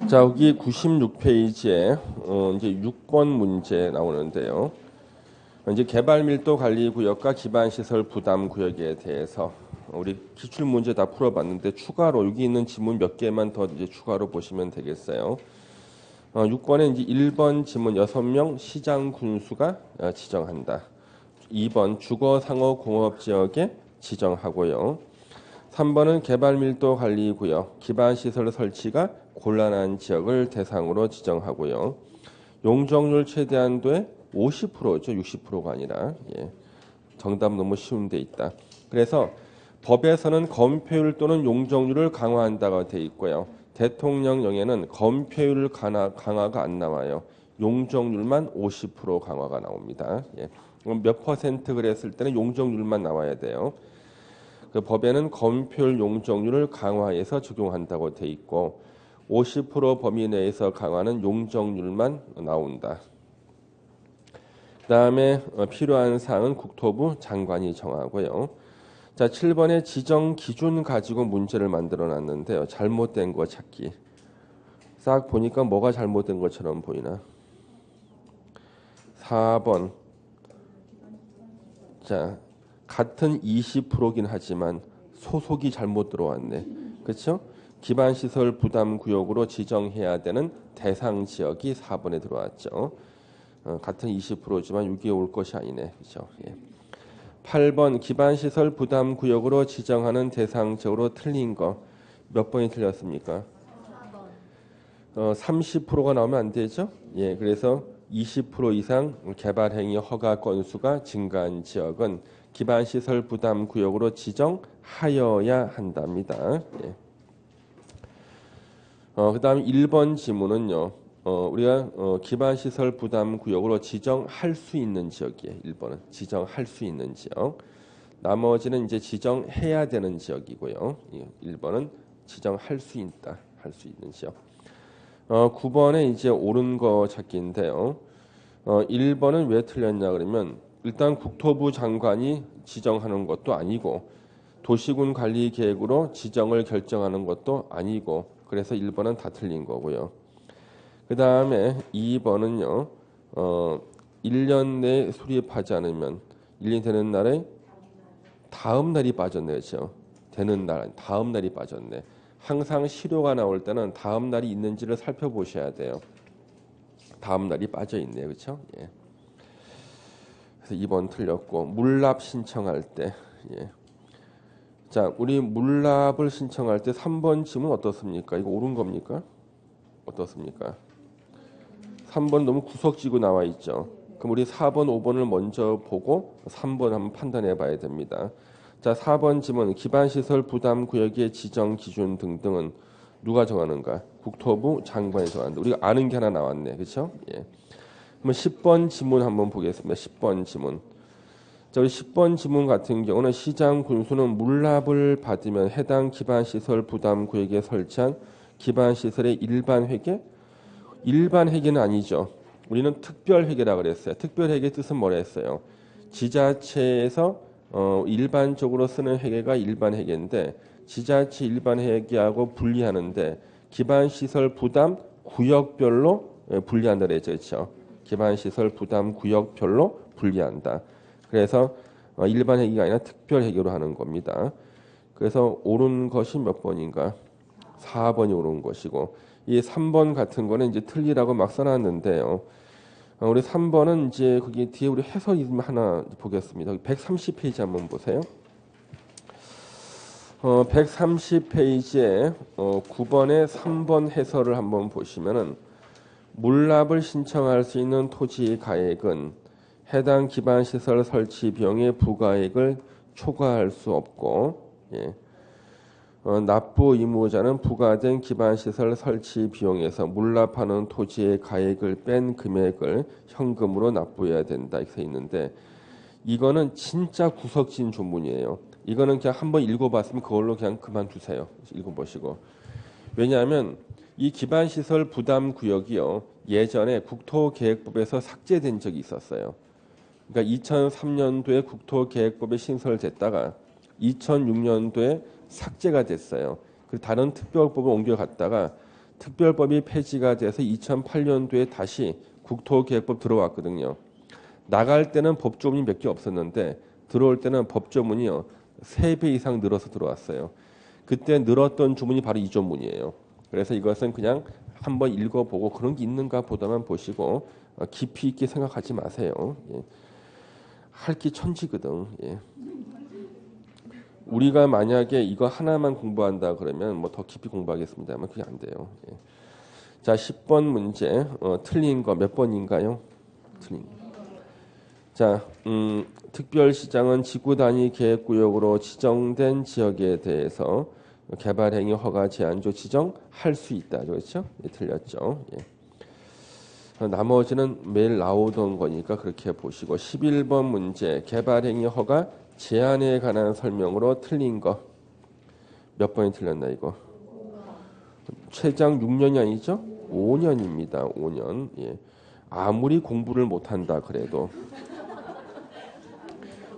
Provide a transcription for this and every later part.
자, 여기 96페이지에 이제 6번 문제 나오는데요. 이제 개발밀도관리구역과 기반시설 부담구역에 대해서 우리 기출 문제 다 풀어봤는데 추가로 여기 있는 지문 몇 개만 더 이제 추가로 보시면 되겠어요. 6번에 이제 1번 지문 6명 시장 군수가 지정한다. 2번 주거상호공업지역에 지정하고요. 3번은 개발밀도관리구역 기반시설 설치가 곤란한 지역을 대상으로 지정하고요. 용적률 최대한도의 50%죠. 60%가 아니라. 예. 정답 너무 쉬운 데 있다. 그래서 법에서는 건폐율 또는 용적률을 강화한다고 돼 있고요. 대통령령에는 건폐율 강화가 안 나와요. 용적률만 50% 강화가 나옵니다. 예. 그럼 몇 퍼센트 그랬을 때는 용적률만 나와야 돼요. 그 법에는 건폐율 용적률을 강화해서 적용한다고 돼 있고 50% 범위 내에서 강화는 용적률만 나온다. 그다음에 필요한 사항은 국토부 장관이 정하고요. 자, 7번의 지정 기준 가지고 문제를 만들어 놨는데요. 잘못된 거 찾기. 싹 보니까 뭐가 잘못된 것처럼 보이나? 4번. 자, 같은 20%긴 하지만 소속이 잘못 들어왔네. 그렇죠? 기반시설 부담구역으로 지정해야 되는 대상 지역이 4번에 들어왔죠. 같은 20%지만 여기에 올 것이 아니네. 그렇죠? 예. 8번 기반시설 부담구역으로 지정하는 대상 지역으로 틀린 거 몇 번이 틀렸습니까? 30%가 나오면 안 되죠? 예, 그래서 20% 이상 개발행위 허가 건수가 증가한 지역은 기반시설 부담구역으로 지정하여야 한답니다. 예. 그 다음 1번 지문은요. 우리가 기반시설 부담구역으로 지정할 수 있는 지역이에요. 1번은 지정할 수 있는 지역. 나머지는 이제 지정해야 되는 지역이고요. 1번은 지정할 수 있다. 할 수 있는 지역. 9번에 이제 옳은 거 찾기인데요. 1번은 왜 틀렸냐 그러면 일단 국토부 장관이 지정하는 것도 아니고 도시군 관리 계획으로 지정을 결정하는 것도 아니고 그래서 1번은 다 틀린 거고요. 그 다음에 2번은요. 1년 내에 수립하지 않으면 1년 되는 날에 다음 날이 빠졌네. 그렇죠? 되는 날, 다음 날이 빠졌네. 항상 시료가 나올 때는 다음 날이 있는지를 살펴보셔야 돼요. 다음 날이 빠져 있네요. 그렇죠? 예. 그래서 2번 틀렸고 물납 신청할 때 예. 자, 우리 물납을 신청할 때 3번 지문 어떻습니까? 이거 옳은 겁니까? 어떻습니까? 3번 너무 구석지고 나와 있죠. 그럼 우리 4번, 5번을 먼저 보고 3번 한번 판단해 봐야 됩니다. 자, 4번 지문 기반시설 부담구역의 지정 기준 등등은 누가 정하는가? 국토부 장관이 정한다. 우리가 아는 게 하나 나왔네. 그렇죠? 예. 그럼 10번 지문 한번 보겠습니다. 10번 지문. 자, 우리 10번 지문 같은 경우는 시장 군수는 물납을 받으면 해당 기반시설 부담구역에 설치한 기반시설의 일반 회계? 일반 회계는 아니죠. 우리는 특별 회계라 그랬어요. 특별 회계 뜻은 뭐라 했어요? 지자체에서 일반적으로 쓰는 회계가 일반 회계인데 지자체 일반 회계하고 분리하는데 기반시설 부담 구역별로 분리한다 그랬죠. 그렇죠? 기반시설 부담 구역별로 분리한다. 그래서 일반 회계가 아니라 특별 회계로 하는 겁니다. 그래서 옳은 것이 몇 번인가? 4번이 옳은 것이고 이 3번 같은 거는 이제 틀리라고 막 써놨는데요. 우리 3번은 이제 거기 뒤에 우리 해설 이름 하나 보겠습니다. 130페이지 한번 보세요. 130페이지에 9번의 3번 해설을 한번 보시면은 물납을 신청할 수 있는 토지 가액은 해당 기반시설 설치 비용의 부가액을 초과할 수 없고 예. 납부 의무자는 부과된 기반시설 설치 비용에서 물납하는 토지의 가액을 뺀 금액을 현금으로 납부해야 된다 이렇게 있는데 이거는 진짜 구석진 조문이에요. 이거는 그냥 한번 읽어봤으면 그걸로 그냥 그만두세요. 읽어보시고. 왜냐하면 이 기반시설 부담구역이요. 예전에 국토계획법에서 삭제된 적이 있었어요. 그러니까 2003년도에 국토계획법에 신설됐다가 2006년도에 삭제가 됐어요. 그리고 다른 특별법을 옮겨갔다가 특별법이 폐지가 돼서 2008년도에 다시 국토계획법 들어왔거든요. 나갈 때는 법조문이 몇 개 없었는데 들어올 때는 법조문이요 3배 이상 늘어서 들어왔어요. 그때 늘었던 주문이 바로 이 조문이에요. 그래서 이것은 그냥 한번 읽어보고 그런 게 있는가 보다만 보시고 깊이 있게 생각하지 마세요. 예. 할 게 천지거든. 예. 우리가 만약에 이거 하나만 공부한다 그러면 뭐 더 깊이 공부하겠습니다만 그게 안 돼요. 예. 자, 10번 문제 틀린 거 몇 번인가요? 틀린 거. 자, 특별시장은 지구 단위 계획구역으로 지정된 지역에 대해서 개발행위 허가 제한조 지정할 수 있다. 그렇죠? 예, 틀렸죠. 예. 나머지는 매일 나오던 거니까 그렇게 보시고 11번 문제 개발행위 허가 제한에 관한 설명으로 틀린 거 몇 번이 틀렸나 이거? 최장 6년이 아니죠? 5년입니다. 5년. 예. 아무리 공부를 못한다 그래도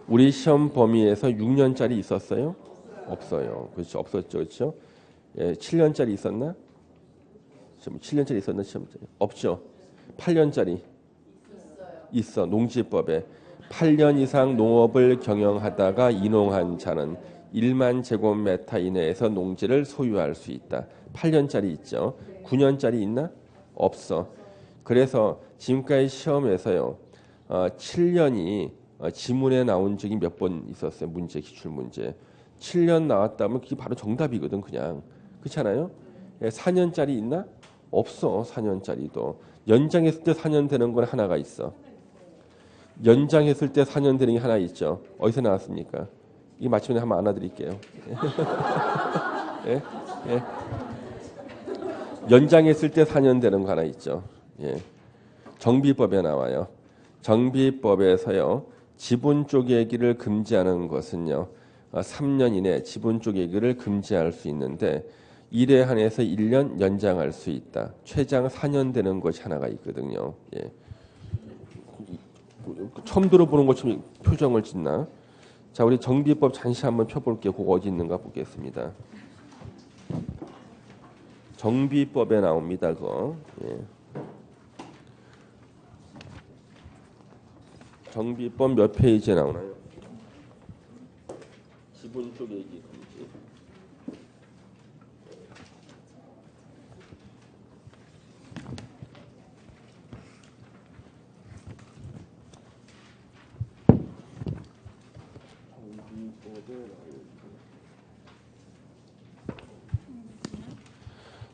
우리 시험 범위에서 6년짜리 있었어요? 없어요. 그렇죠. 없었죠. 그렇죠? 예, 7년짜리 있었나? 7년짜리 있었나? 시험짜리? 없죠. 8년짜리 있어. 농지법에 8년 이상 농업을 경영하다가 인농한 자는 1만 제곱미터 이내에서 농지를 소유할 수 있다. 8년짜리 있죠. 9년짜리 있나? 없어. 그래서 지금까지 시험에서요. 7년이 지문에 나온 적이 몇 번 있었어요. 문제 기출 문제. 7년 나왔다면 그게 바로 정답이거든 그냥. 그렇잖아요. 4년짜리 있나? 없어. 4년짜리도. 연장했을 때 4년 되는 건 하나가 있어. 연장했을 때 4년 되는 게 하나 있죠. 어디서 나왔습니까? 이 맞추면 한번 안아드릴게요. 예? 예? 연장했을 때 4년 되는 거 하나 있죠. 예. 정비법에 나와요. 정비법에서요. 지분 쪼개기를 금지하는 것은요. 3년 이내 지분 쪼개기를 금지할 수 있는데 1에 한해서 1년 연장할 수 있다. 최장 4년 되는 것이 하나가 있거든요. 예. 처음 들어보는 것처럼 표정을 짓나? 자, 우리 정비법 잠시 한번 펴볼게요. 그거 어디 있는가 보겠습니다. 정비법에 나옵니다. 그거. 예. 정비법 몇 페이지에 나오나요? 지분 쪼개기 금지.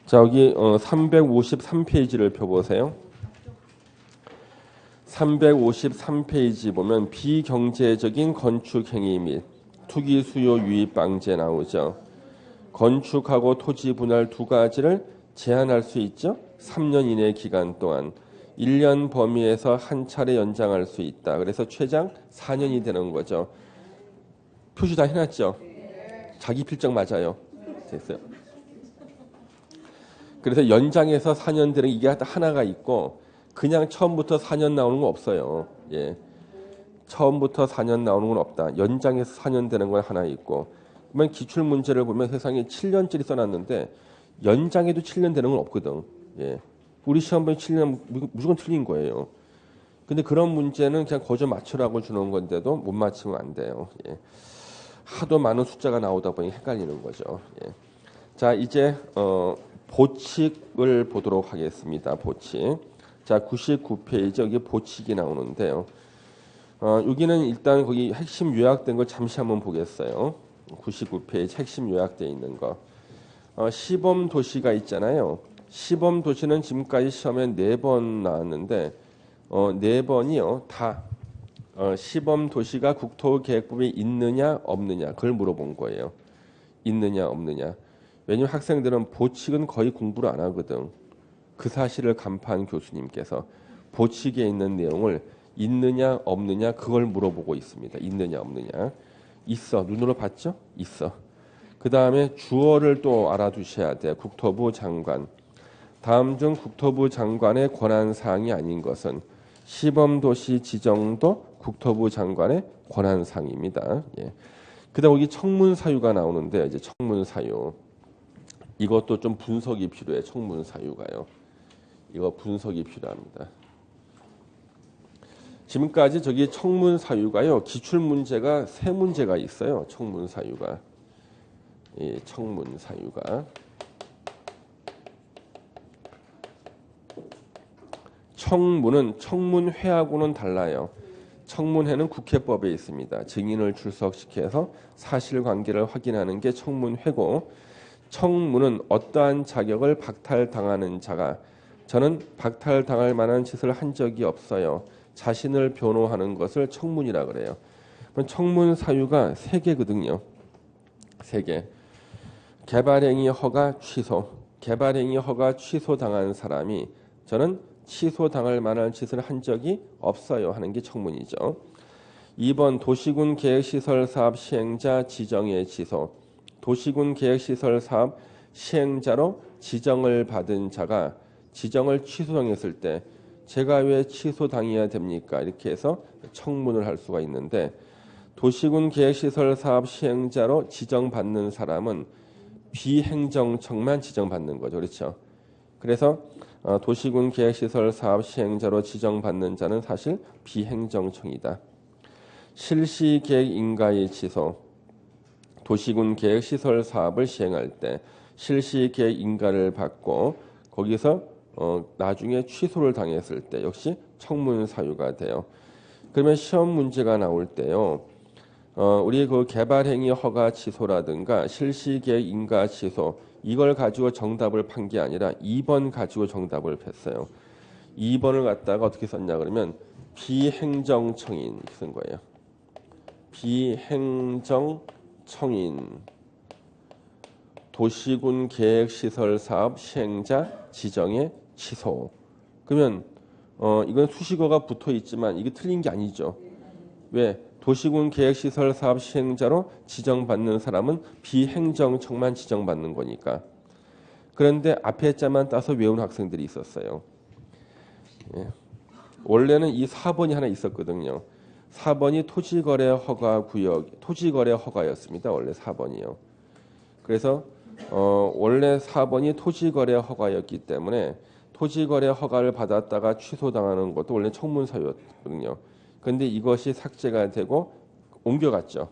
자, 여기 353페이지를 펴보세요. 353페이지 보면 비경제적인 건축 행위 및 투기 수요 유입 방제 나오죠. 건축하고 토지 분할 두 가지를 제한할 수 있죠. 3년 이내 기간 동안 1년 범위에서 한 차례 연장할 수 있다. 그래서 최장 4년이 되는 거죠. 표시 다 해놨죠. 자기 필적 맞아요. 됐어요. 그래서 연장해서 4년 되는 이게 하나가 있고 그냥 처음부터 4년 나오는 건 없어요. 예. 처음부터 4년 나오는 건 없다. 연장해서 4년 되는 건 하나 있고 그러면 기출 문제를 보면 세상에 7년짜리 써놨는데 연장해도 7년 되는 건 없거든. 예. 우리 시험 보면 7년 무조건 틀린 거예요. 근데 그런 문제는 그냥 거저 맞추라고 주는 건데도 못 맞추면 안 돼요. 예. 하도 많은 숫자가 나오다 보니 헷갈리는 거죠. 예. 자, 이제 보칙을 보도록 하겠습니다. 보칙. 자, 99페이지 여기 보칙이 나오는데요. 여기는 일단 거기 핵심 요약된 걸 잠시 한번 보겠어요. 99페이지 핵심 요약되어 있는 거. 시범 도시가 있잖아요. 시범 도시는 지금까지 시험에 4번 나왔는데 4번이요. 다 시범 도시가 국토계획법에 있느냐 없느냐 그걸 물어본 거예요. 있느냐 없느냐. 왜냐면 학생들은 보칙은 거의 공부를 안 하거든. 그 사실을 간파한 교수님께서 보칙에 있는 내용을 있느냐 없느냐 그걸 물어보고 있습니다. 있느냐 없느냐. 있어. 눈으로 봤죠? 있어. 그 다음에 주어를 또 알아두셔야 돼. 국토부 장관. 다음 중 국토부 장관의 권한사항이 아닌 것은 시범도시 지정도 국토부 장관의 권한사항입니다. 예. 그 다음 여기 청문사유가 나오는데 이제 청문사유. 이것도 좀 분석이 필요해. 청문 사유가요. 이거 분석이 필요합니다. 지금까지 저기 청문 사유가요. 기출 문제가 세 문제가 있어요. 청문 사유가. 이 청문 사유가. 청문은 청문회하고는 달라요. 청문회는 국회법에 있습니다. 증인을 출석시켜서 사실관계를 확인하는 게 청문회고, 청문은 어떠한 자격을 박탈당하는 자가 저는 박탈당할 만한 짓을 한 적이 없어요. 자신을 변호하는 것을 청문이라 그래요. 청문 사유가 세 개거든요. 세 개. 개발행위 허가 취소. 개발행위 허가 취소당한 사람이 저는 취소당할 만한 짓을 한 적이 없어요 하는 게 청문이죠. 2번 도시군 계획시설 사업 시행자 지정의 취소. 도시군 계획시설 사업 시행자로 지정을 받은 자가 지정을 취소당했을 때 제가 왜 취소당해야 됩니까? 이렇게 해서 청문을 할 수가 있는데, 도시군 계획시설 사업 시행자로 지정받는 사람은 비행정청만 지정받는 거죠. 그렇죠? 그래서 도시군 계획시설 사업 시행자로 지정받는 자는 사실 비행정청이다. 실시계획 인가의 취소. 도시군 계획시설 사업을 시행할 때 실시계획 인가를 받고 거기서 나중에 취소를 당했을 때 역시 청문 사유가 돼요. 그러면 시험 문제가 나올 때요. 우리 그 개발행위 허가 취소라든가 실시계획 인가 취소 이걸 가지고 정답을 판 게 아니라 2번 가지고 정답을 뺐어요. 2번을 갖다가 어떻게 썼냐 그러면 비행정청인 이렇게 쓴 거예요. 비행정청인 도시군 계획시설 사업 시행자 지정의 취소. 그러면 이건 수식어가 붙어 있지만 이게 틀린 게 아니죠. 왜? 도시군 계획시설 사업 시행자로 지정받는 사람은 비행정청만 지정받는 거니까. 그런데 앞에 자만 따서 외운 학생들이 있었어요. 예. 원래는 이 4번이 하나 있었거든요. 4번이 토지거래 허가 구역, 토지거래 허가였습니다. 원래 4번이요. 그래서 원래 4번이 토지거래 허가였기 때문에 토지거래 허가를 받았다가 취소당하는 것도 원래 청문 사유였거든요. 그런데 이것이 삭제가 되고 옮겨갔죠.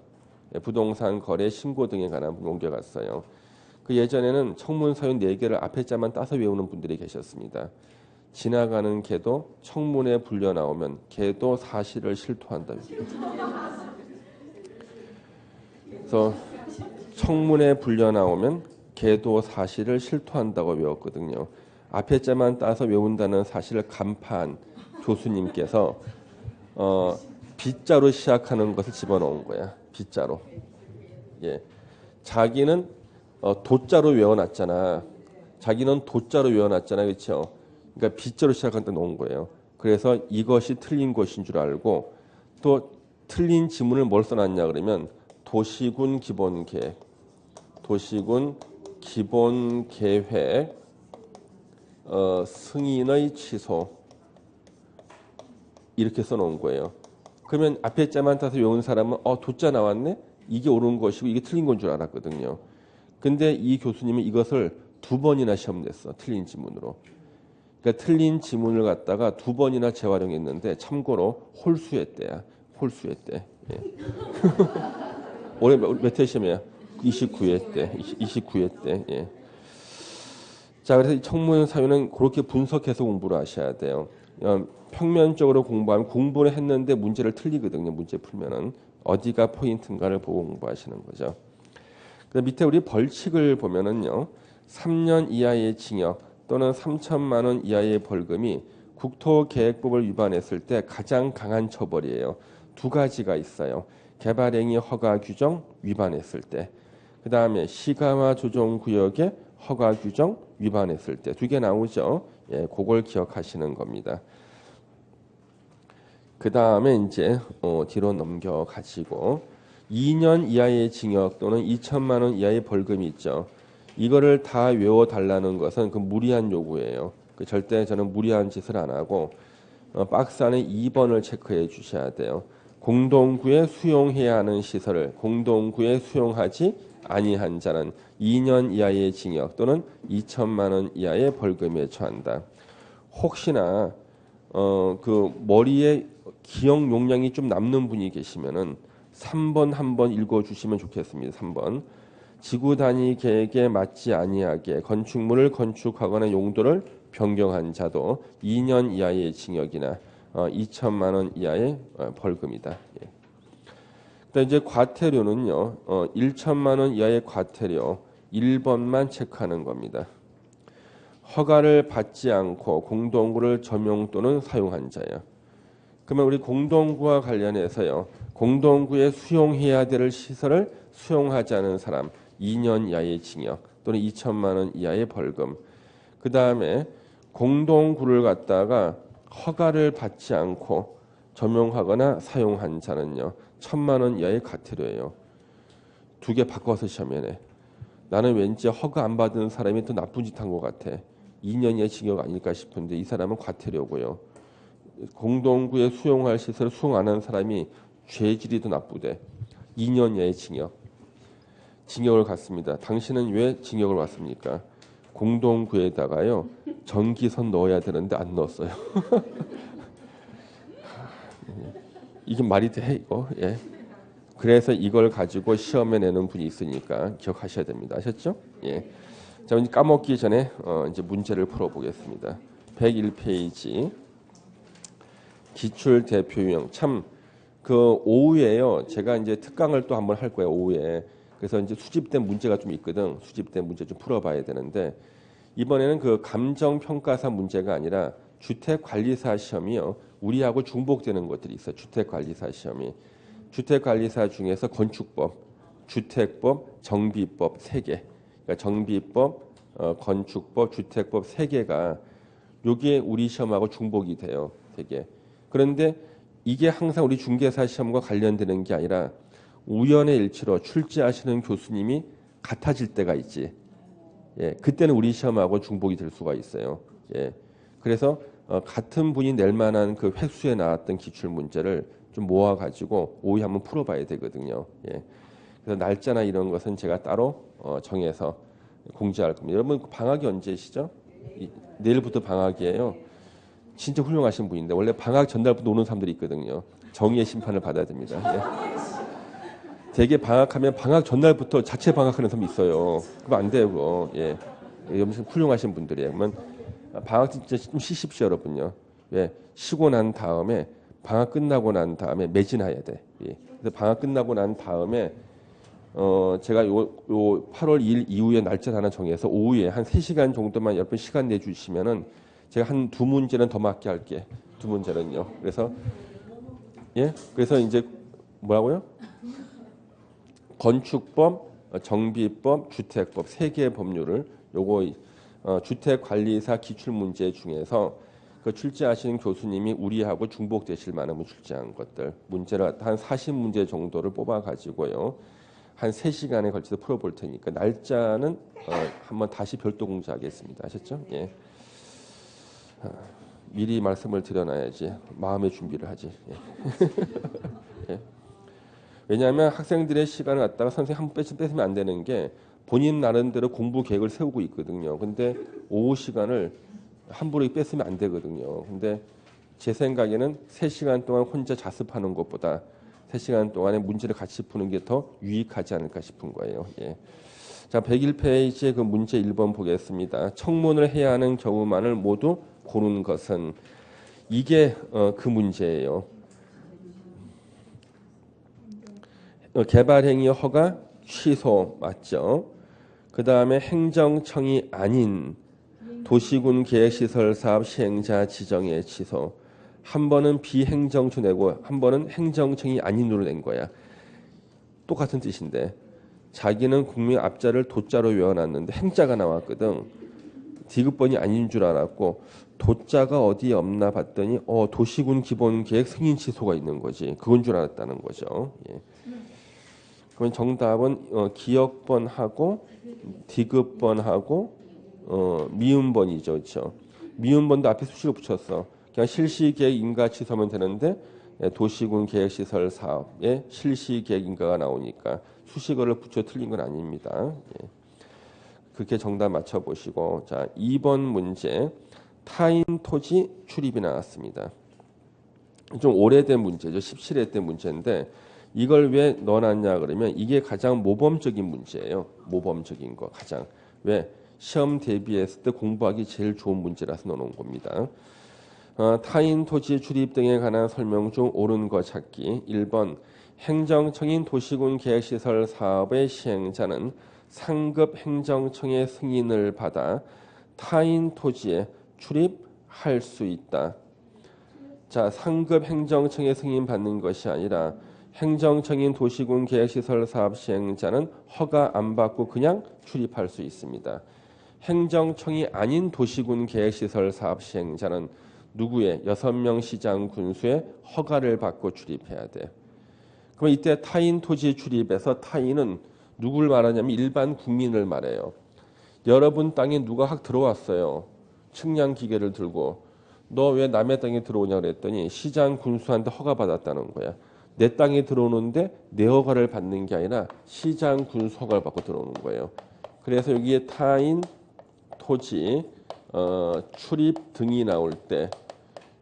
부동산 거래 신고 등에 관한 옮겨갔어요. 그 예전에는 청문 사유 4개를 앞에 자만 따서 외우는 분들이 계셨습니다. 지나가는 개도 청문에 불려 나오면 개도 사실을 실토한다. 그래서 청문에 불려 나오면 개도 사실을 실토한다고 외웠거든요. 앞에 자만 따서 외운다는 사실을 간파한 교수님께서 빗자로 시작하는 것을 집어넣은 거야. 빗자로. 예. 자기는 도자로 외워놨잖아. 자기는 도자로 외워놨잖아. 그렇죠? 그러니까 빗자로 시작한다 놓은 거예요. 그래서 이것이 틀린 것인 줄 알고 또 틀린 지문을 뭘 써놨냐 그러면 도시군 기본계획, 도시군 기본계획 승인의 취소 이렇게 써놓은 거예요. 그러면 앞에 자만 따서 외운 사람은 도자 나왔네? 이게 옳은 것이고 이게 틀린 건 줄 알았거든요. 근데 이 교수님은 이것을 2번이나 시험 냈어. 틀린 지문으로. 그러니까 틀린 지문을 갖다가 2번이나 재활용했는데 참고로 홀수했대야. 홀수했대. 예. 올해 몇 회 시험이야? 29회 때. 29회 때. 예. 자, 그래서 이 청문 사유는 그렇게 분석해서 공부를 하셔야 돼요. 평면적으로 공부하면 공부를 했는데 문제를 틀리거든요. 문제 풀면은 어디가 포인트인가를 보고 공부하시는 거죠. 그다음 밑에 우리 벌칙을 보면은요. 3년 이하의 징역 또는 3천만 원 이하의 벌금이 국토계획법을 위반했을 때 가장 강한 처벌이에요. 2가지가 있어요. 개발행위 허가 규정 위반했을 때, 그 다음에 시가와 조정구역의 허가 규정 위반했을 때 2개 나오죠. 예, 그걸 기억하시는 겁니다. 그 다음에 이제 뒤로 넘겨 가지고 2년 이하의 징역 또는 2천만 원 이하의 벌금이 있죠. 이거를 다 외워 달라는 것은 그 무리한 요구예요. 절대 저는 무리한 짓을 안 하고 박스 안에 2번을 체크해 주셔야 돼요. 공동구에 수용해야 하는 시설을 공동구에 수용하지 아니한 자는 2년 이하의 징역 또는 2천만 원 이하의 벌금에 처한다. 혹시나 그 머리에 기억 용량이 좀 남는 분이 계시면은 3번 한번 읽어주시면 좋겠습니다. 3번. 지구 단위 계획에 맞지 아니하게 건축물을 건축하거나 용도를 변경한 자도 2년 이하의 징역이나 2천만 원 이하의 벌금이다. 예. 그다음 이제 과태료는요. 1천만 원 이하의 과태료 1번만 체크하는 겁니다. 허가를 받지 않고 공동구를 점용 또는 사용한 자야. 그러면 우리 공동구와 관련해서요. 공동구에 수용해야 될 시설을 수용하지 않은 사람 2년 이하의 징역 또는 2천만 원 이하의 벌금. 그 다음에 공동구를 갖다가 허가를 받지 않고 점용하거나 사용한 자는요. 1,000만 원 이하의 과태료예요. 두 개 바꿔서 시험에 나는 왠지 허가 안 받은 사람이 더 나쁜 짓 한 것 같아. 2년 이하의 징역 아닐까 싶은데 이 사람은 과태료고요. 공동구에 수용할 시설을 수용 안 하는 사람이 죄질이 더 나쁘대. 2년 이하의 징역을 갖습니다. 당신은 왜 징역을 받습니까? 공동구에다가요 전기선 넣어야 되는데 안 넣었어요. 이게 말이 돼 이거? 예. 그래서 이걸 가지고 시험에 내는 분이 있으니까 기억하셔야 됩니다. 아셨죠? 예. 자, 이제 까먹기 전에 이제 문제를 풀어보겠습니다. 101페이지 기출 대표 유형. 참 그 오후에요. 제가 이제 특강을 또 한번 할 거예요. 오후에. 그래서 이제 수집된 문제가 좀 있거든. 수집된 문제 좀 풀어봐야 되는데 이번에는 그 감정평가사 문제가 아니라 주택관리사 시험이요. 우리하고 중복되는 것들이 있어요. 주택관리사 시험이. 주택관리사 중에서 건축법, 주택법, 정비법 3개. 그러니까 정비법, 건축법, 주택법 3개가 요게 우리 시험하고 중복이 돼요. 되게. 그런데 이게 항상 우리 중개사 시험과 관련되는 게 아니라 우연의 일치로 출제하시는 교수님이 같아질 때가 있지. 예, 그때는 우리 시험하고 중복이 될 수가 있어요. 예, 그래서 같은 분이 낼 만한 그 획수에 나왔던 기출 문제를 좀 모아가지고 오후에 한번 풀어봐야 되거든요. 예, 그래서 날짜나 이런 것은 제가 따로 정해서 공지할 겁니다. 여러분 방학이 언제시죠? 내일부터 방학이에요. 진짜 훌륭하신 분인데 원래 방학 전날부터 노는 사람들이 있거든요. 정의의 심판을 받아야 됩니다. 예. 되게 방학하면 방학 전날부터 자체 방학하는 사람이 있어요. 그럼 안 돼요, 그거. 예. 엄청 훌륭하신 분들이에요. 그러면 방학 진짜 좀 쉬십시오, 여러분요. 예. 쉬고 난 다음에 방학 끝나고 난 다음에 매진해야 돼. 예. 그래서 방학 끝나고 난 다음에 제가 요 8월 2일 이후에 날짜 하나 정해서 오후에 한 3시간 정도만 여러분 시간 내주시면은 제가 한 2문제는 더 맞게 할게. 2문제는요. 그래서 예, 그래서 이제 뭐라고요? 건축법, 정비법, 주택법 3개의 법률을 요거 주택관리사 기출문제 중에서 그 출제하시는 교수님이 우리하고 중복되실 만한 출제한 것들 문제를 한 40문제 정도를 뽑아가지고요. 한 3시간에 걸쳐서 풀어볼 테니까 날짜는 한번 다시 별도 공지하겠습니다. 아셨죠? 예. 미리 말씀을 드려놔야지 마음의 준비를 하지. 예. 예. 왜냐하면 학생들의 시간을 갖다가 선생님 한 번 뺏으면 안 되는 게 본인 나름대로 공부 계획을 세우고 있거든요. 근데 오후 시간을 함부로 뺏으면 안 되거든요. 근데 제 생각에는 3시간 동안 혼자 자습하는 것보다 3시간 동안에 문제를 같이 푸는 게 더 유익하지 않을까 싶은 거예요. 예. 자, 101페이지의 그 문제 1번 보겠습니다. 청문을 해야 하는 경우만을 모두 고른 것은 이게 그 문제예요. 개발행위 허가 취소 맞죠? 그 다음에 행정청이 아닌 도시군 계획시설 사업 시행자 지정의 취소. 한 번은 비행정청 내고 한 번은 행정청이 아닌으로 낸 거야. 똑같은 뜻인데 자기는 국민 앞자를 도자로 외워놨는데 행자가 나왔거든. 디귿번이 아닌 줄 알았고 도자가 어디에 없나 봤더니 도시군 기본계획 승인 취소가 있는 거지. 그건 줄 알았다는 거죠. 예. 그럼 정답은 기역번하고 디귿번하고 미음번이죠. 그렇죠? 미음번도 앞에 수식을 붙였어. 그냥 실시계획 인가 취소하면 되는데 도시군 계획시설 사업에 실시계획 인가가 나오니까 수식어를 붙여 틀린 건 아닙니다. 예. 그렇게 정답 맞춰보시고 자 2번 문제 타인 토지 출입이 나왔습니다. 좀 오래된 문제죠. 17회 때 문제인데 이걸 왜 넣어놨냐 그러면 이게 가장 모범적인 문제예요. 모범적인 거 가장. 왜? 시험 대비했을 때 공부하기 제일 좋은 문제라서 넣어놓은 겁니다. 타인 토지 출입 등에 관한 설명 중 옳은 거 찾기. 1번 행정청인 도시군 계획시설 사업의 시행자는 상급 행정청의 승인을 받아 타인 토지에 출입할 수 있다. 자, 상급 행정청의 승인 받는 것이 아니라 행정청인 도시군 계획시설 사업 시행자는 허가 안 받고 그냥 출입할 수 있습니다. 행정청이 아닌 도시군 계획시설 사업 시행자는 누구의 6명 시장 군수의 허가를 받고 출입해야 돼. 그럼 이때 타인 토지 출입에서 타인은 누굴 말하냐면 일반 국민을 말해요. 여러분 땅에 누가 확 들어왔어요. 측량 기계를 들고 너 왜 남의 땅에 들어오냐 그랬더니 시장 군수한테 허가 받았다는 거야. 내 땅에 들어오는데 내 허가를 받는 게 아니라 시장 군수 허가를 받고 들어오는 거예요. 그래서 여기에 타인 토지 출입 등이 나올 때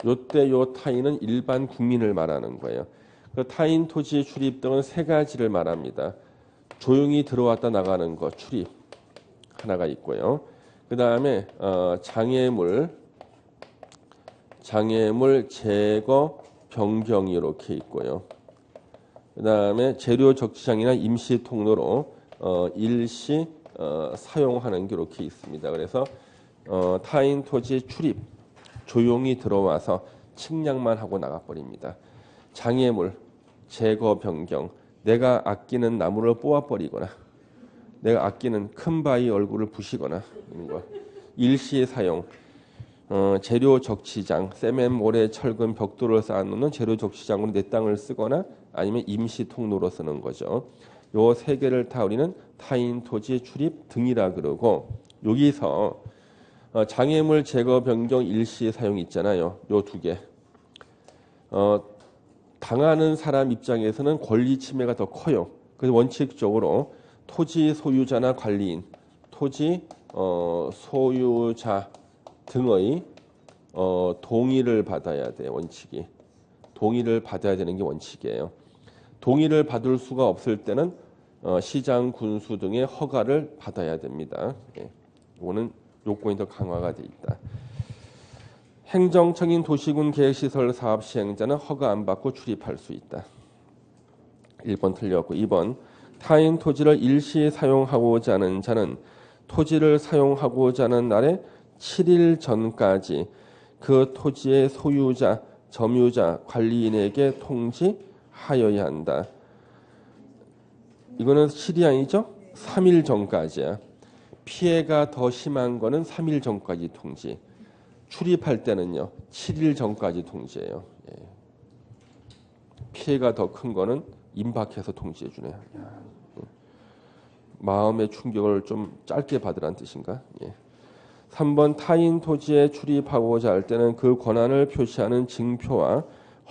요때 요 타인은 일반 국민을 말하는 거예요. 그 타인 토지 출입 등은 세 가지를 말합니다. 조용히 들어왔다 나가는 거 출입 하나가 있고요. 그 다음에 장애물 제거 변경이 이렇게 있고요. 그 다음에 재료 적시장이나 임시 통로로 일시 사용하는 게 이렇게 있습니다. 그래서 타인 토지 출입 조용히 들어와서 측량만 하고 나가버립니다. 장애물 제거 변경 내가 아끼는 나무를 뽑아버리거나 내가 아끼는 큰 바위 얼굴을 부시거나 이런 거. 일시 사용 재료 적시장 세멘 모래 철근 벽돌을 쌓아놓는 재료 적시장으로 내 땅을 쓰거나 아니면 임시 통로로 쓰는 거죠. 요 세 개를 다 우리는 타인 토지 출입 등이라 그러고 여기서 장애물 제거 변경 일시 사용 있잖아요. 요 두 개. 당하는 사람 입장에서는 권리 침해가 더 커요. 그래서 원칙적으로 토지 소유자나 관리인, 토지 소유자 등의 동의를 받아야 돼요. 원칙이. 동의를 받아야 되는 게 원칙이에요. 동의를 받을 수가 없을 때는 시장, 군수 등의 허가를 받아야 됩니다. 예. 이거는 요건이 더 강화가 돼 있다. 행정청인 도시군 계획시설 사업 시행자는 허가 안 받고 출입할 수 있다. 1번 틀렸고 2번 타인 토지를 일시 사용하고자 하는 자는 토지를 사용하고자 하는 날에 7일 전까지 그 토지의 소유자, 점유자, 관리인에게 통지하여야 한다. 이거는 7이 아니죠? 3일 전까지야. 피해가 더 심한 거는 3일 전까지 통지. 출입할 때는요. 7일 전까지 통지해요. 예. 피해가 더 큰 거는 임박해서 통지해 주네. 마음의 충격을 좀 짧게 받으란 뜻인가? 예. 3번 타인 토지에 출입하고자 할 때는 그 권한을 표시하는 증표와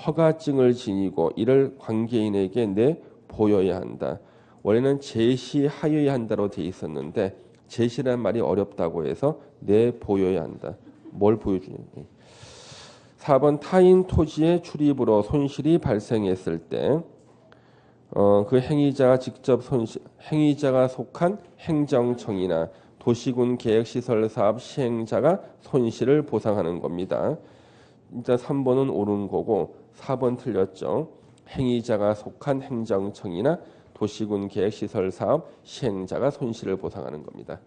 허가증을 지니고 이를 관계인에게 내 보여야 한다. 원래는 제시하여야 한다로 돼 있었는데 제시란 말이 어렵다고 해서 내 보여야 한다. 뭘 보여주냐. 4번 타인 토지의 출입으로 손실이 발생했을 때 그 행위자가 직접 행위자가 속한 행정청이나 도시군 계획시설 사업 시행자가 손실을 보상하는 겁니다. 일단 3번은 옳은 거고 4번 틀렸죠. 행위자가 속한 행정청이나 도시군 계획시설 사업 시행자가 손실을 보상하는 겁니다.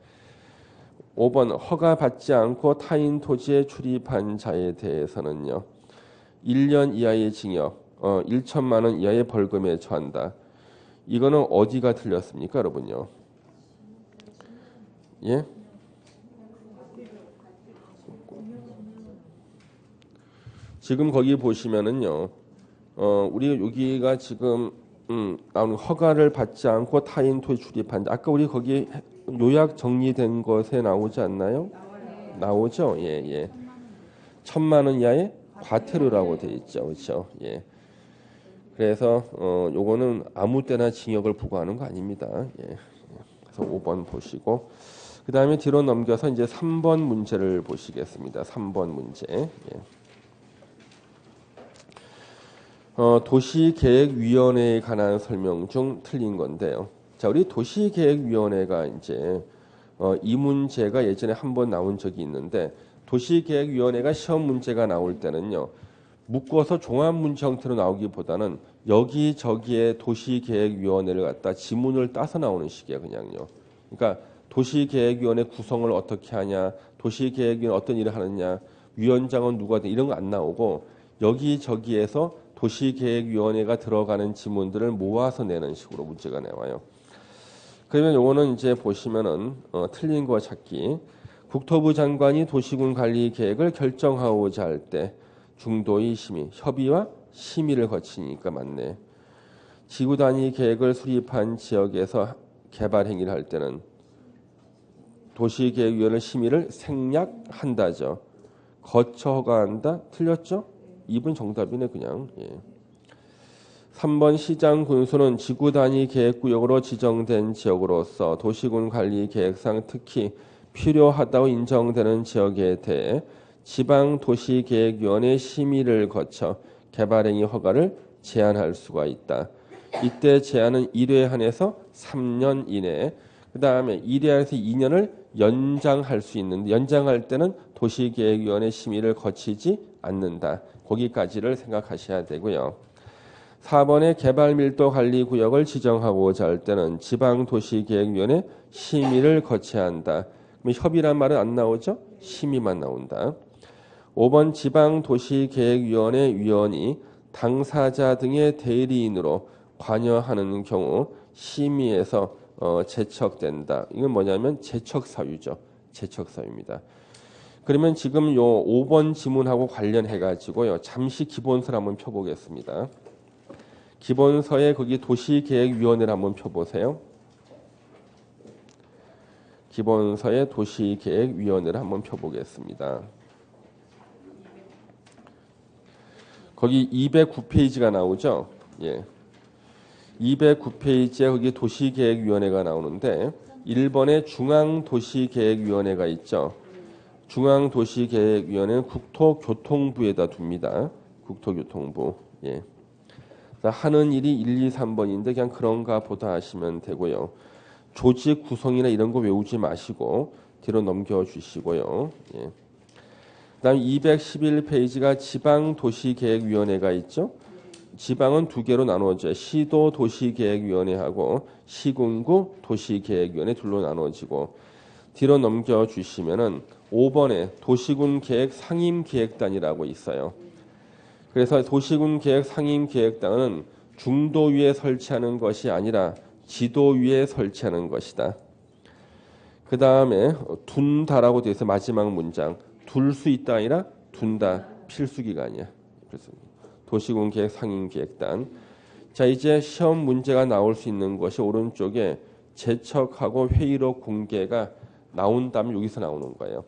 5번 허가 받지 않고 타인 토지에 출입한 자에 대해서는요. 1년 이하의 징역 1천만 원 이하의 벌금에 처한다. 이거는 어디가 틀렸습니까, 여러분요? 예? 지금 거기 보시면은요. 우리 여기가 지금 나오는 허가를 받지 않고 타인 토지 출입한 자. 아까 우리 거기 요약 정리된 것에 나오지 않나요? 나오죠. 예, 예. 1,000만 원 이하의 과태료라고 돼 있죠. 그렇죠? 예. 그래서 요거는 아무 때나 징역을 부과하는 거 아닙니다. 예. 그래서 5번 보시고 그 다음에 뒤로 넘겨서 이제 3번 문제를 보시겠습니다. 3번 문제. 예. 도시계획위원회에 관한 설명 중 틀린 건데요. 자, 우리 도시계획위원회가 이제 이 문제가 예전에 한번 나온 적이 있는데 도시계획위원회가 시험 문제가 나올 때는요. 묶어서 종합문제 형태로 나오기보다는 여기저기에 도시계획위원회를 갖다 지문을 따서 나오는 식이에요. 그냥요. 그러니까 도시계획위원회 구성을 어떻게 하냐, 도시계획위원회 어떤 일을 하느냐, 위원장은 누가 돼 이런 거 안 나오고 여기저기에서 도시계획위원회가 들어가는 지문들을 모아서 내는 식으로 문제가 나와요. 그러면 요거는 이제 보시면은 틀린 거 찾기. 국토부 장관이 도시군 관리 계획을 결정하고자 할 때 중도의 심의, 협의와 심의를 거치니까 맞네. 지구 단위 계획을 수립한 지역에서 개발 행위를 할 때는 도시계획위원회 심의를 생략한다죠. 거쳐 허가한다? 틀렸죠? 2번 정답이네 그냥. 예. 3번 시장 군수는 지구 단위 계획구역으로 지정된 지역으로서 도시군 관리 계획상 특히 필요하다고 인정되는 지역에 대해 지방도시계획위원회 심의를 거쳐 개발행위 허가를 제한할 수가 있다. 이때 제한은 1회 한해서 3년 이내에 그 다음에 1회 한해서 2년을 연장할 수 있는데 연장할 때는 도시계획위원회 심의를 거치지 않는다. 거기까지를 생각하셔야 되고요. 4번의 개발밀도관리구역을 지정하고자 할 때는 지방도시계획위원회 심의를 거쳐야 한다. 그럼 협의란 말은 안 나오죠? 심의만 나온다. 5번 지방도시계획위원회 위원이 당사자 등의 대리인으로 관여하는 경우 심의에서 제척된다. 이건 뭐냐면 제척사유죠. 제척사유입니다. 그러면 지금 요 5번 지문하고 관련해 가지고요. 잠시 기본서를 한번 펴보겠습니다. 기본서에 거기 도시계획위원회를 한번 펴보세요. 기본서에 도시계획위원회를 한번 펴보겠습니다. 거기 209페이지가 나오죠. 예. 209페이지에 거기 도시계획위원회가 나오는데 1번에 중앙도시계획위원회가 있죠. 중앙도시계획위원회는 국토교통부에다 둡니다. 국토교통부. 예. 하는 일이 1, 2, 3번인데 그냥 그런가 보다 하시면 되고요. 조직 구성이나 이런 거 외우지 마시고 뒤로 넘겨주시고요. 예. 그다음 211페이지가 지방도시계획위원회가 있죠. 지방은 두 개로 나누어져요. 시도도시계획위원회하고 시군구 도시계획위원회 둘로 나누어지고 뒤로 넘겨주시면은 5번에 도시군계획 상임기획단이라고 있어요. 그래서 도시군계획 상임기획단은 중도 위에 설치하는 것이 아니라 지도 위에 설치하는 것이다. 그 다음에 둔다라고 되어 있어 마지막 문장. 둘 수 있다 아니라 둔다. 필수기가 아니야. 그래서 도시군계획 상임기획단. 자 이제 시험 문제가 나올 수 있는 것이 오른쪽에 제척하고 회의록 공개가 나온다면 여기서 나오는 거예요.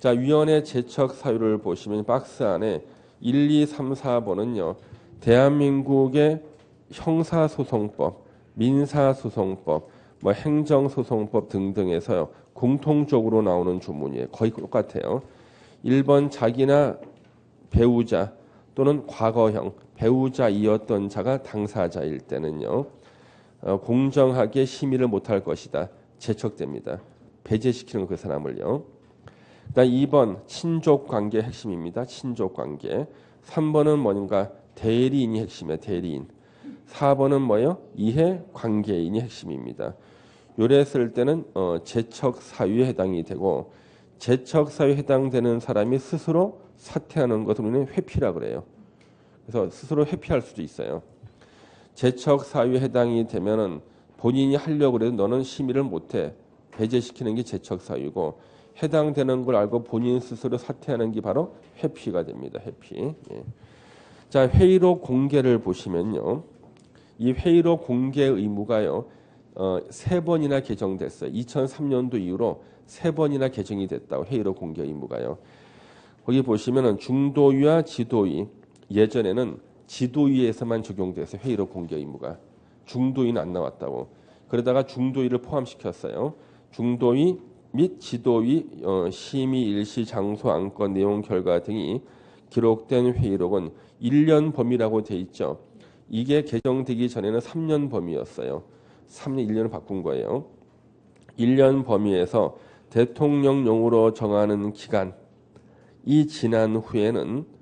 자 위원회 제척 사유를 보시면 박스 안에 1, 2, 3, 4번은요. 대한민국의 형사소송법, 민사소송법, 뭐 행정소송법 등등에서요. 공통적으로 나오는 조문이에요. 거의 똑같아요. 1번 자기나 배우자 또는 과거형 배우자이었던 자가 당사자일 때는요. 공정하게 심의를 못할 것이다. 제척됩니다. 배제시키는 그 사람을요. 그다음 2번 친족관계 핵심입니다. 친족관계. 3번은 뭔가 대리인이 핵심이에요. 대리인. 4번은 뭐예요? 이해관계인이 핵심입니다. 요래 쓸 때는 제척 사유에 해당이 되고 제척 사유에 해당되는 사람이 스스로 사퇴하는 것을 우리는 회피라 그래요. 그래서 스스로 회피할 수도 있어요. 제척 사유에 해당이 되면은 본인이 하려고 해도 너는 심의를 못해. 배제시키는 게 제척 사유고 해당되는 걸 알고 본인 스스로 사퇴하는 게 바로 회피가 됩니다. 회피. 예. 자 회의록 공개를 보시면요. 이 회의록 공개 의무가요. 3번이나 개정됐어요. 2003년도 이후로 3번이나 개정이 됐다고 회의록 공개 의무가요. 거기 보시면은 중도위와 지도위 예전에는 지도위에서만 적용돼서 회의로 공개 의무가 중도위는 안 나왔다고. 그러다가 중도위를 포함시켰어요. 중도위 및 지도위 심의 일시 장소 안건 내용 결과 등이 기록된 회의록은 1년 범위라고 돼 있죠. 이게 개정되기 전에는 3년 범위였어요. 3년 1년을 바꾼 거예요. 1년 범위에서 대통령령으로 정하는 기간이 지난 후에는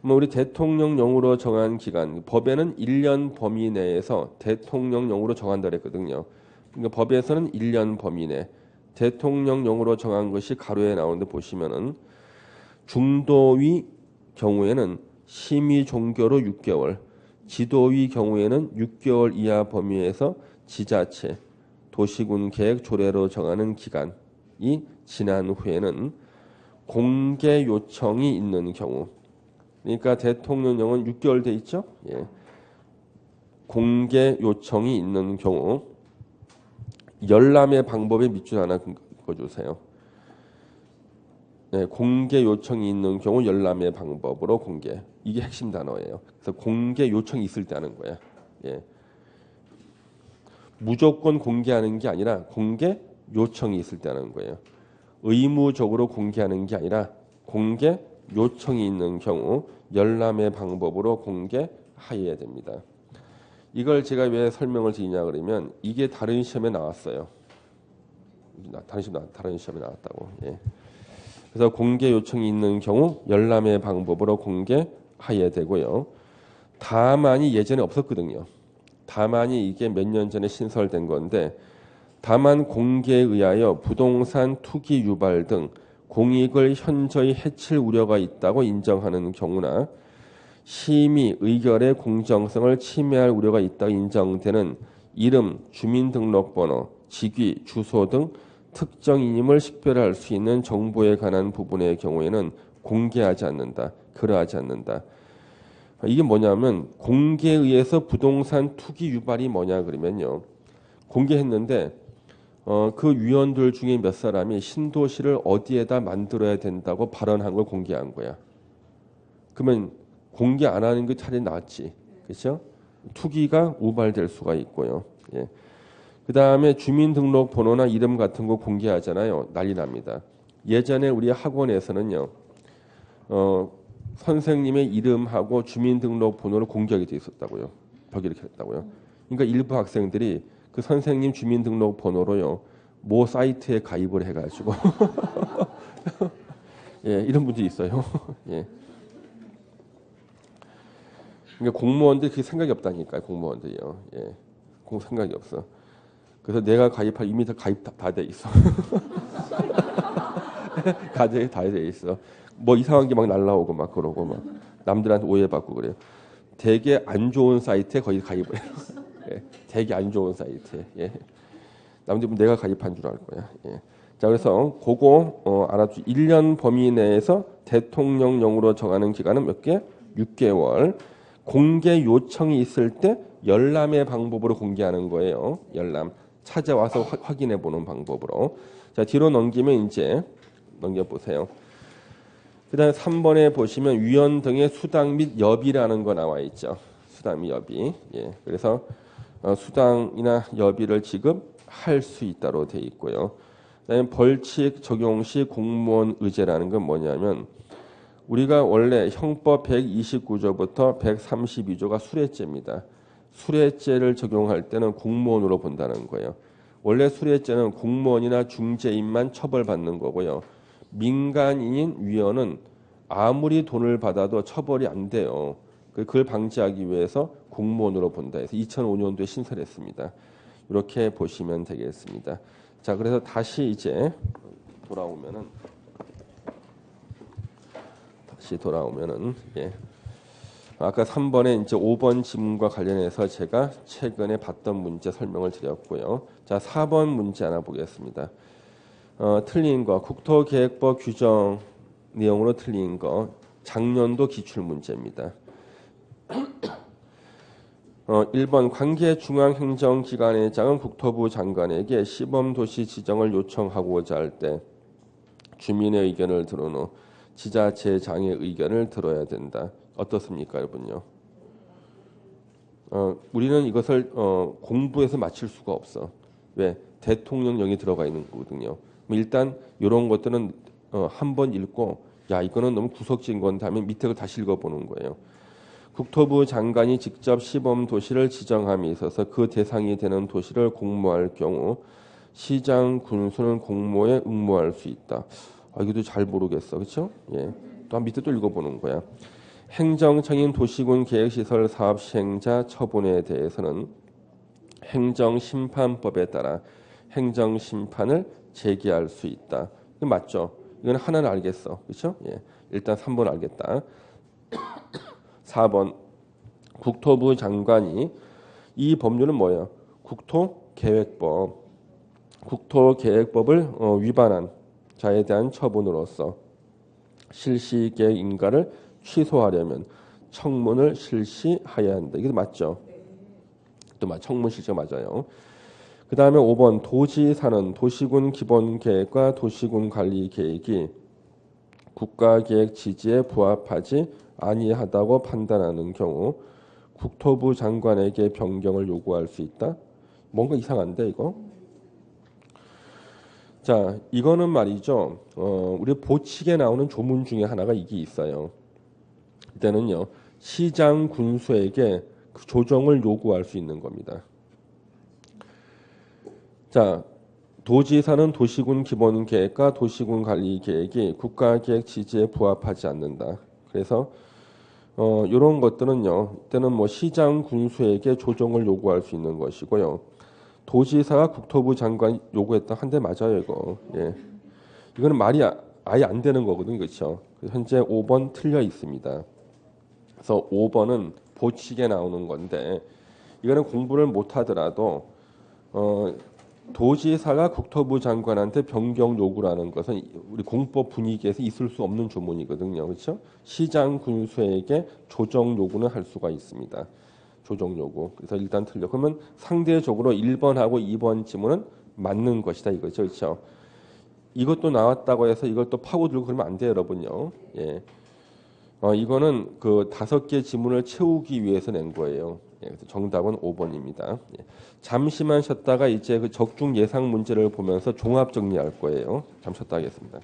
우리 대통령령으로 정한 기간, 법에는 1년 범위 내에서 대통령령으로 정한다 그랬거든요. 그러니까 법에서는 1년 범위 내 대통령령으로 정한 것이 가로에 나오는데 보시면은 중도위 경우에는 심의 종결로 6개월, 지도위 경우에는 6개월 이하 범위에서 지자체, 도시군 계획 조례로 정하는 기간이 지난 후에는 공개 요청이 있는 경우, 그러니까 대통령령은 6개월 돼 있죠. 예. 공개 요청이 있는 경우 열람의 방법에 밑줄 하나 긋어주세요. 네, 공개 요청이 있는 경우 열람의 방법으로 공개. 이게 핵심 단어예요. 그래서 공개 요청이 있을 때 하는 거야. 예. 무조건 공개하는 게 아니라 공개 요청이 있을 때 하는 거예요. 의무적으로 공개하는 게 아니라 공개 요청이 있는 경우 열람의 방법으로 공개하여야 됩니다. 이걸 제가 왜 설명을 드리냐 그러면 이게 다른 시험에 나왔어요. 다른 시험에 나왔다고. 예. 그래서 공개 요청이 있는 경우 열람의 방법으로 공개하여야 되고요. 다만이 예전에 없었거든요. 다만이 이게 몇 년 전에 신설된 건데 다만 공개에 의하여 부동산 투기 유발 등 공익을 현저히 해칠 우려가 있다고 인정하는 경우나 심의 의결의 공정성을 침해할 우려가 있다고 인정되는 이름, 주민등록번호, 직위, 주소 등 특정인임을 식별할 수 있는 정보에 관한 부분의 경우에는 공개하지 않는다. 그러하지 않는다. 이게 뭐냐면 공개에 의해서 부동산 투기 유발이 뭐냐 그러면요. 공개했는데 그 위원들 중에 몇 사람이 신도시를 어디에다 만들어야 된다고 발언한 걸 공개한 거야. 그러면 공개 안 하는 게 차라리 낫지. 그렇죠? 투기가 우발될 수가 있고요. 예. 그 다음에 주민등록번호나 이름 같은 거 공개하잖아요. 난리 납니다. 예전에 우리 학원에서는요. 선생님의 이름하고 주민등록번호를 공개하게 돼 있었다고요. 벽에 이렇게 했다고요. 그러니까 일부 학생들이 그 선생님 주민등록번호로요. 모 사이트에 가입을 해가지고 예, 이런 분들이 있어요. 예. 그러니까 공무원들이 그게 생각이 없다니까요. 공무원들이요. 예. 생각이 없어. 그래서 내가 가입할 이미 다 가입 다 돼 있어. 가입 다 돼 있어. 뭐 이상한 게 막 날라오고 막 그러고 막 남들한테 오해받고 그래요. 되게 안 좋은 사이트에 거의 가입을 해요. 예. 되게 안 좋은 사이트에. 예. 남들이 보면 내가 가입한 줄 알 거야. 예. 자, 그래서 그거 알아주 1년 범위 내에서 대통령령으로 정하는 기간은 몇 개? 6개월. 공개 요청이 있을 때 열람의 방법으로 공개하는 거예요. 열람. 찾아와서 확인해 보는 방법으로. 자, 뒤로 넘기면 이제 넘겨보세요. 그 다음에 3번에 보시면 위원 등의 수당 및 여비라는 거 나와 있죠. 수당 및 여비. 예. 그래서 수당이나 여비를 지급할 수 있다로 돼 있고요. 그다음에 벌칙 적용 시 공무원 의제라는 건 뭐냐면 우리가 원래 형법 129조부터 132조가 수뢰죄입니다. 수뢰죄를 적용할 때는 공무원으로 본다는 거예요. 원래 수뢰죄는 공무원이나 중재인만 처벌받는 거고요. 민간인인 위원은 아무리 돈을 받아도 처벌이 안 돼요. 그걸 방지하기 위해서 공무원으로 본다 해서 2005년도에 신설했습니다. 이렇게 보시면 되겠습니다. 자, 그래서 다시 이제 돌아오면은 예. 아까 3번에 이제 5번 지문과 관련해서 제가 최근에 봤던 문제 설명을 드렸고요. 자, 4번 문제 하나 보겠습니다. 틀린 거 국토계획법 규정 내용으로 틀린 거 작년도 기출 문제입니다. 1번 관계 중앙행정기관의장은 국토부 장관에게 시범도시 지정을 요청하고자 할 때 주민의 의견을 들은 후 지자체장의 의견을 들어야 된다. 어떻습니까, 여러분요? 우리는 이것을 공부해서 맞힐 수가 없어. 왜? 대통령령이 들어가 있는 거거든요. 일단 이런 것들은 한 번 읽고 야 이거는 너무 구석진 건 다음에 밑에 걸 다시 읽어보는 거예요. 국토부 장관이 직접 시범 도시를 지정함에 있어서 그 대상이 되는 도시를 공모할 경우 시장 군수는 공모에 응모할 수 있다. 이것도 잘 모르겠어, 그렇죠? 예. 또 밑에 또 읽어보는 거야. 행정청인 도시군 계획시설 사업 시행자 처분에 대해서는 행정심판법에 따라 행정심판을 제기할 수 있다. 이거 맞죠? 이건 하나는 알겠어, 그렇죠? 예. 일단 3번 알겠다. 4번 국토부 장관이 이 법률은 뭐예요? 국토계획법. 국토계획법을 위반한 자에 대한 처분으로서 실시계획 인가를 취소하려면 청문을 실시해야 한다. 이게 맞죠? 또 청문 실시가 맞아요. 그 다음에 5번 도지사는 도시군 기본계획과 도시군 관리계획이 국가계획 지지에 부합하지 아니하다고 판단하는 경우 국토부 장관에게 변경을 요구할 수 있다. 뭔가 이상한데 이거? 자, 이거는 말이죠. 우리 보칙에 나오는 조문 중에 하나가 이게 있어요. 이때는요 시장 군수에게 그 조정을 요구할 수 있는 겁니다. 자, 도지사는 도시군 기본계획과 도시군 관리계획이 국가계획 지지에 부합하지 않는다. 그래서 이런 것들은요, 이때는 뭐 시장 군수에게 조정을 요구할 수 있는 것이고요. 도지사가 국토부 장관 요구했다 한데 맞아요 이거. 예, 이거는 말이 아예 안 되는 거거든요, 그렇죠? 현재 5번 틀려 있습니다. 그래서 5번은 보칙에 나오는 건데 이거는 공부를 못 하더라도 도지사가 국토부 장관한테 변경 요구라는 것은 우리 공법 분위기에서 있을 수 없는 조문이거든요. 그렇죠? 시장 군수에게 조정 요구는 할 수가 있습니다. 조정 요구. 그래서 일단 틀려. 그러면 상대적으로 1번하고 2번 지문은 맞는 것이다 이거죠. 그렇죠? 이것도 나왔다고 해서 이걸 또 파고들고 그러면 안 돼요, 여러분요. 예. 이거는 그 5개 지문을 채우기 위해서 낸 거예요. 예, 그래서 정답은 5번입니다. 예. 잠시만 쉬었다가 이제 그 적중 예상 문제를 보면서 종합 정리할 거예요. 잠시 쉬었다 하겠습니다.